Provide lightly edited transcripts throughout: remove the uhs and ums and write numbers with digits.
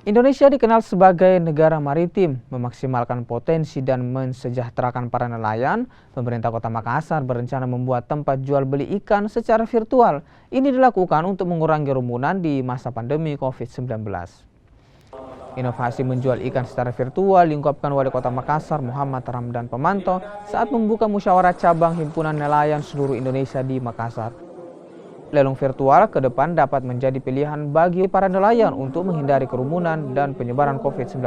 Indonesia dikenal sebagai negara maritim, memaksimalkan potensi dan mensejahterakan para nelayan. Pemerintah Kota Makassar berencana membuat tempat jual beli ikan secara virtual. Ini dilakukan untuk mengurangi kerumunan di masa pandemi COVID-19. Inovasi menjual ikan secara virtual diungkapkan Wali Kota Makassar Muhammad Ramdan Pemanto saat membuka musyawarah cabang Himpunan Nelayan seluruh Indonesia di Makassar. Lelang virtual ke depan dapat menjadi pilihan bagi para nelayan untuk menghindari kerumunan dan penyebaran COVID-19.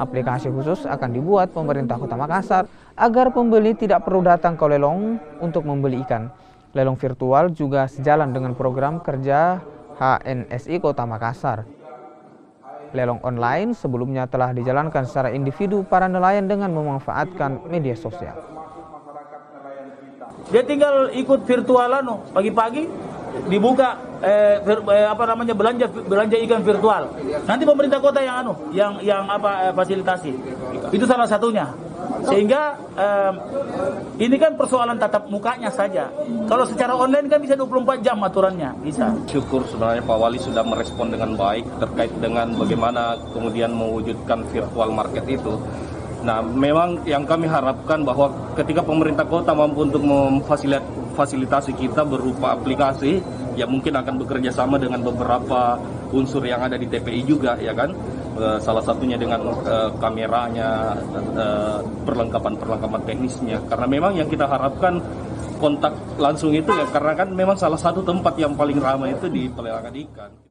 Aplikasi khusus akan dibuat pemerintah Kota Makassar agar pembeli tidak perlu datang ke lelang untuk membeli ikan. Lelang virtual juga sejalan dengan program kerja HNSI Kota Makassar. Lelang online sebelumnya telah dijalankan secara individu para nelayan dengan memanfaatkan media sosial. Dia tinggal ikut virtualan pagi-pagi dibuka belanja ikan virtual. Nanti pemerintah kota yang fasilitasi. Itu salah satunya. Sehingga ini kan persoalan tatap mukanya saja. Kalau secara online kan bisa 24 jam aturannya, bisa. Syukur sebenarnya Pak Wali sudah merespon dengan baik terkait dengan bagaimana kemudian mewujudkan virtual market itu. Nah, memang yang kami harapkan bahwa ketika pemerintah kota mampu untuk memfasilitasi kita berupa aplikasi, ya mungkin akan bekerja sama dengan beberapa unsur yang ada di TPI juga, ya kan? Salah satunya dengan kameranya, perlengkapan teknisnya. Karena memang yang kita harapkan kontak langsung itu ya, karena kan memang salah satu tempat yang paling ramai itu di pelelangan ikan.